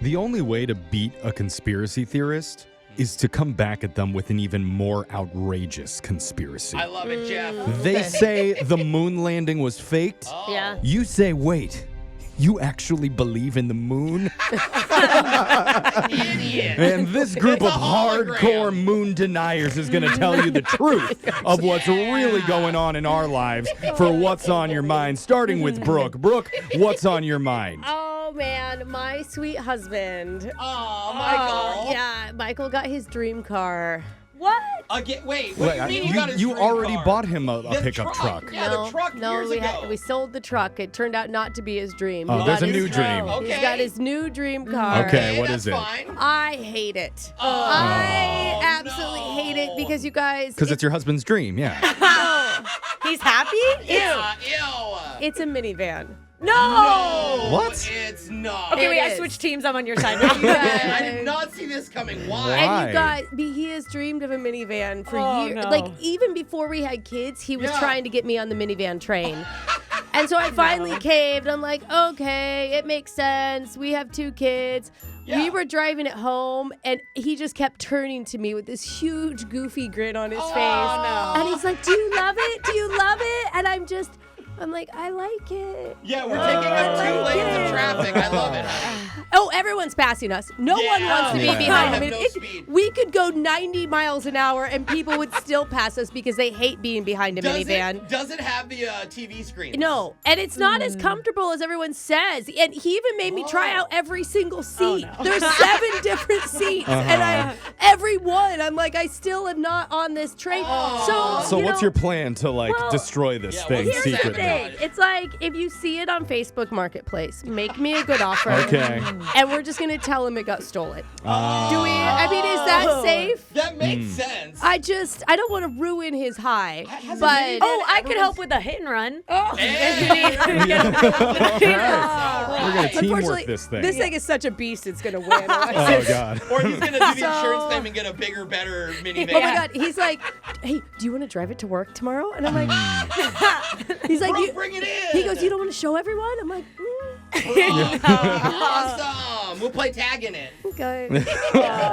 The only way to beat a conspiracy theorist is to come back at them with an even more outrageous conspiracy. I love it, Jeff. They say the moon landing was faked. Oh. Yeah. You say, wait, you actually believe in the moon? Idiot. And this group It's of a hologram. hardcore moon deniers is going to tell you the truth of what's really going on in our lives for What's on Your Mind, starting with Brooke. Brooke, what's on your mind? Oh, man, my sweet husband. Oh, Michael. Yeah, Michael got his dream car. What? Again, wait, what do you mean you got his you dream already car? bought him a The pickup truck. Yeah, the truck years ago. We sold the truck. It turned out not to be his dream. Oh, He there's got a his- new dream. Okay. He's got his new dream car. Okay, what that's is it? Fine. I hate it. Oh, I absolutely no. hate it because you guys. Because it's your husband's dream, yeah. No, He's happy? Yeah, ew. it's a minivan. No. What? It's not. Okay, It wait, I is. switched teams. I'm on your side I now. did not see this coming. Why? And you guys, he has dreamed of a minivan for Oh, years. no. Like, even before we had kids, he was Yeah. trying to get me on the minivan train. And so I finally caved. I'm like, okay, it makes sense. We have 2 kids. Yeah. We were driving it home, and he just kept turning to me with this huge, goofy grin on his face. no. And he's like, do you love it? Do you love it? And I'm like, I like it. Yeah, we're taking up 2 like lanes it. of traffic. I love it. Oh, everyone's passing us. No Yeah. one wants to Yeah. be behind I them. have no speed. We could go 90 miles an hour and people would still pass us because they hate being behind a minivan. Does it have the TV screen? No, and it's not as comfortable as everyone says. And he even made me try out every single seat. no. There's 7 different seats, and every one, I'm like, I still am not on this train. So you what's know, your plan to, like, well, destroy this yeah, thing what's Here's the secretly? thing. It's like, if you see it on Facebook Marketplace, make me a good offer. Okay. And we're just going to tell him it got stolen. I mean, is that safe? That makes sense. I don't want to ruin his high. Has But it Oh, I could help with a hit and run. Hey. We're going to teamwork unfortunately, this thing. this thing is such a beast, it's going to win. Oh, God. Or he's going to do the insurance claim and get a bigger, better minivan. Oh my God, he's like, hey, do you want to drive it to work tomorrow? And I'm like, he's like, Bro, bring it in. he goes, you don't want to show everyone? I'm like, Awesome. We'll play tag in it. okay.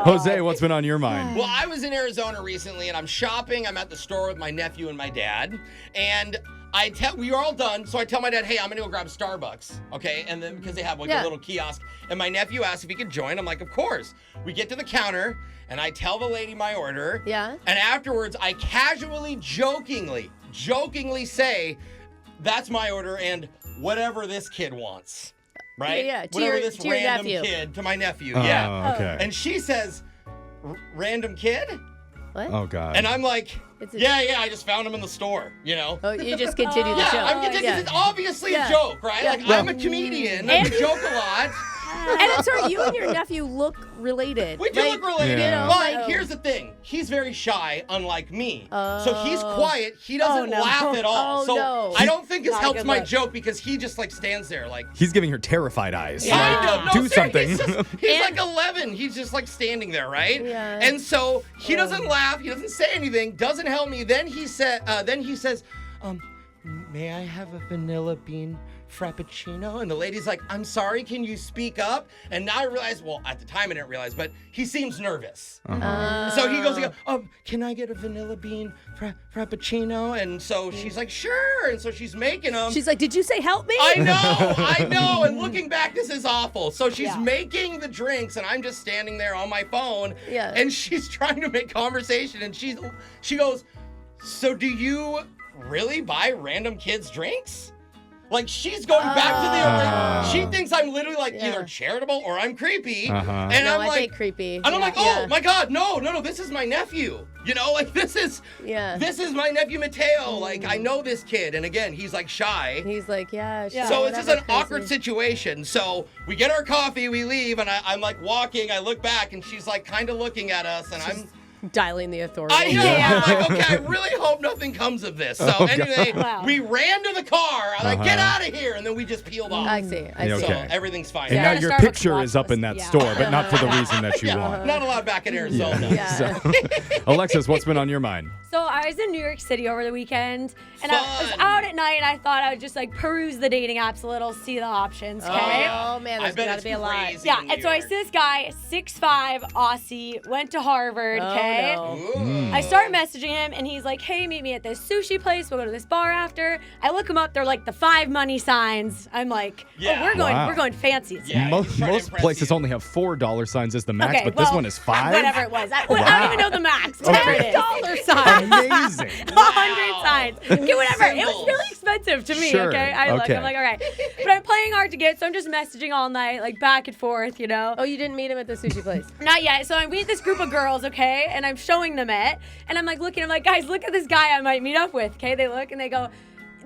Jose, what's been on your mind? Well, I was in Arizona recently, and I'm shopping. I'm at the store with my nephew and my dad, and we were all done, so I tell my dad, hey, I'm gonna go grab Starbucks, okay? And then because they have like a little kiosk, and my nephew asked if he could join. I'm like, of course. We get to the counter, and I tell the lady my order. Yeah. And afterwards, I casually, jokingly say, that's my order, and whatever this kid wants, right? Yeah, to whatever your- this to your random nephew. kid to my nephew. Oh, Yeah. okay. And she says, random kid? What? Oh, God. And I'm like, It's a- yeah, I just found him in the store, you know? Oh, you just continue the Yeah, show. I'm getting, it's obviously a joke, right? Yeah. Like, I'm a comedian, I And- joke a lot. And I'm sorry, you and your nephew look related. We do Like, look related, Yeah. but here's the thing. He's very shy, unlike me. So he's quiet. He doesn't no. laugh at all. Oh, so no. I don't think this Not a helps good my look. joke because he just, like, stands there, like, He's giving her terrified eyes. kind Like, of. No, do seriously, something. He's like 11. He's just like standing there, right? Yeah. And so he doesn't laugh. He doesn't say anything. Doesn't help me. Then he says, "May I have a vanilla bean frappuccino?" And the lady's like, "I'm sorry. Can you speak up?" And now I realize. Well, at the time I didn't realize, but he seems nervous. So he goes, "Can I get a vanilla bean frappuccino?" And so she's like, "Sure." And so she's making them. She's like, did you say help me? I know. And looking back, this is awful. So she's making the drinks, and I'm just standing there on my phone. Yeah. And she's trying to make conversation, and she goes, "So do you really buy random kids drinks?" Like, she's going back to the she thinks I'm literally like either charitable or I'm creepy. And No, I'm I like, think creepy. and I'm like, oh my God, no, this is my nephew. You know, like this is my nephew Mateo. Like, I know this kid. And again, he's like shy. He's like, yeah. Sure, So it's just whatever, an awkward crazy. situation. So we get our coffee, we leave, and I'm like walking. I look back, and she's like kind of looking at us, and Dialing the authority. I know. I'm like, okay, I really hope nothing comes of this. So anyway, Wow. we ran to the car. I'm like, get out of here. And then we just peeled off. I see. I see. So Okay. everything's fine. And Yeah. now The your Starbucks picture watch is up in that list, store, but not for the reason that you want. Not allowed back in Arizona. Yeah. So, Alexis, what's been on your mind? So I was in New York City over the weekend, and I was Fun. out at night, and I thought I would just like peruse the dating apps a little, see the options. Okay. Oh, man, I there's bet got it's to be a lot. crazy. Yeah, in New and so I York. see this guy, 6'5", Aussie, went to Harvard, Oh, okay? no. Ooh. I start messaging him, and he's like, hey, meet me at this sushi place. We'll go to this bar after. I look him up. They're like the 5 money signs. I'm like, Yeah. oh, Wow. we're going fancy. Yeah, most he's trying to impress places you. only have $4 signs as the max, Okay, but this well, one is 5? Whatever it was. I don't even know the max. Whatever it is. $10 sign. Amazing. 100 signs. Okay, whatever. It was Symbols. really expensive to me, Sure. okay? I look, Okay. I'm like, all right. But I'm playing hard to get, so I'm just messaging all night, like back and forth, you know? Oh, you didn't meet him at the sushi place? Not yet. So I meet this group of girls, okay? And I'm showing them it. And I'm like looking, I'm like, guys, look at this guy I might meet up with, okay? They look and they go,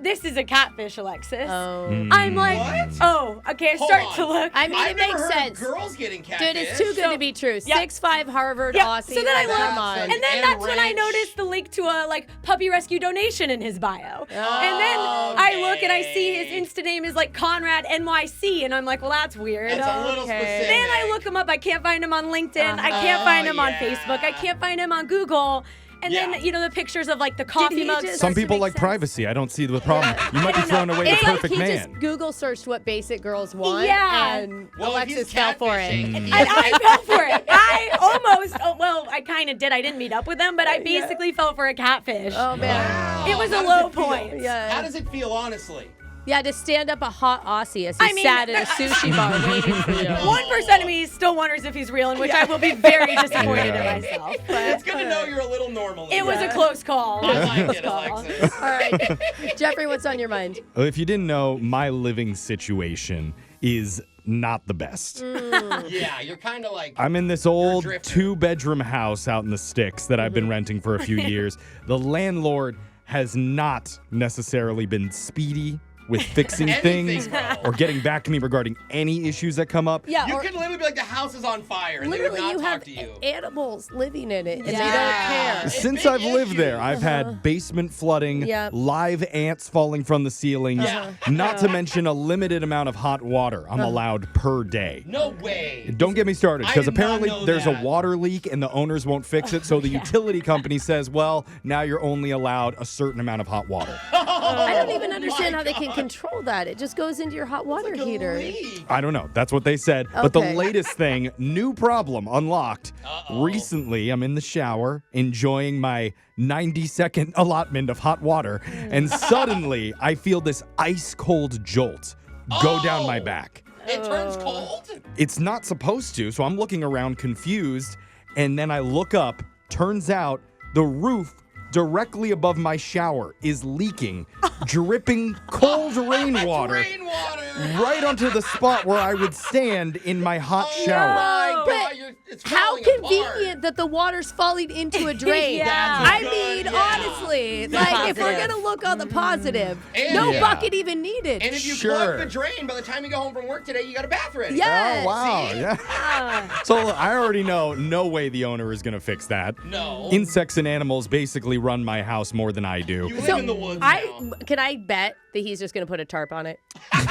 this is a catfish, Alexis. Oh. I'm like, What? oh, okay, I Hold start on. to look. I mean, I've it never makes heard sense. of girls getting catfish. Dude, it's too good to be true. Yeah. 6'5" Harvard Yeah, Aussie. so then I like, look, come on. and then And that's when I ranch. noticed the link to a like puppy rescue donation in his bio. And then I look and I see his Insta name is like Conrad NYC, and I'm like, well, that's weird. That's a little Okay. specific. Then I look him up. I can't find him on LinkedIn. I can't find him on yeah. Facebook. I can't find him on Google. And Yeah. then, you know, the pictures of like the coffee he mugs. just- Some start to people make like sense. privacy. I don't see the problem. You might be don't throwing know. away the It's like perfect he man. just Google searched what basic girls want, Yeah. and Well, if he's Alexis fell for it. catfishing, I fell for it. I almost, well, I kind of did. I didn't meet up with them, but I basically fell for a catfish. Oh, man. Wow. It was How a does low it feel? point. Yeah. How does it feel, honestly? Yeah, to stand up a hot Aussie as he I mean, sat at a sushi bar waiting for you. 1% of me still wonders if he's real, in which I will be very disappointed in myself. But It's good to know you're a little normal. it was a close call. I like Close it, call. Alexis. All right. Jeffrey, what's on your mind? Well, if you didn't know, my living situation is not the best. Yeah, you're kind of like. I'm in this old drifter. 2-bedroom house out in the sticks that I've been renting for a few years. The landlord has not necessarily been speedy with fixing Anything, things bro. or getting back to me regarding any issues that come up. Yeah, You or could literally be like, the house is on fire, and they would literally not you talk have to you. animals living in it, and Yeah. they don't care. It's Since big I've lived there, I've issues. had basement flooding, Yep. live ants falling from the ceilings, Yeah. not to mention a limited amount of hot water I'm allowed per day. No way. Don't get me started, I because did not apparently know there's that. a water leak and the owners won't fix it, so the utility company says, well, now you're only allowed a certain amount of hot water. I don't even Oh understand my how they can God. control that. It just goes into your hot water Like a heater. leak. I don't know. That's what they said. But the Okay. latest thing, new problem unlocked. Uh-oh. Recently, I'm in the shower enjoying my 90-second allotment of hot water, and suddenly I feel this ice cold jolt go down my Oh. back. It turns cold? It's not supposed to, so I'm looking around confused, and then I look up. Turns out the roof directly above my shower is leaking, dripping cold rainwater Rainwater. right onto the spot where I would stand in my hot Oh shower. my But God, it's How falling convenient that the water's falling into a drain. Yeah. I That's mean, good, yeah. honestly, The like if we're positive. gonna look on the positive, And- no Yeah. bucket even needed. And if you Sure. plug the drain, by the time you go home from work today, you got a bath ready. Yes. Oh, wow. See? Yeah. So I already know no way the owner is going to fix that. No. Insects and animals basically run my house more than I do. You live So in the woods now. Can I bet that he's just gonna put a tarp on it?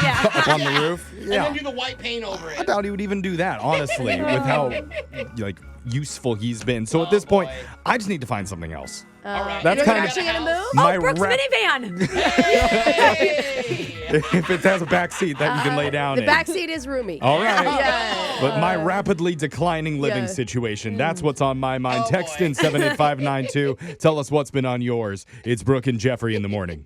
Yeah. Up on the roof? And then Yeah. do the white paint over I it. doubt he would even do that, honestly, with how like useful he's been. So at Oh, this point, boy. I just need to find something else. All right. That's You kind got of- Actually a gonna house? move? My Oh, Brooke's rep- minivan. Hey! If it has a back seat that you can lay down The in. back seat is roomy. All right. Yeah. But my rapidly declining living Yeah. situation, that's what's on my mind. Oh, Text boy. in 78592. Tell us what's been on yours. It's Brooke and Jeffrey in the morning.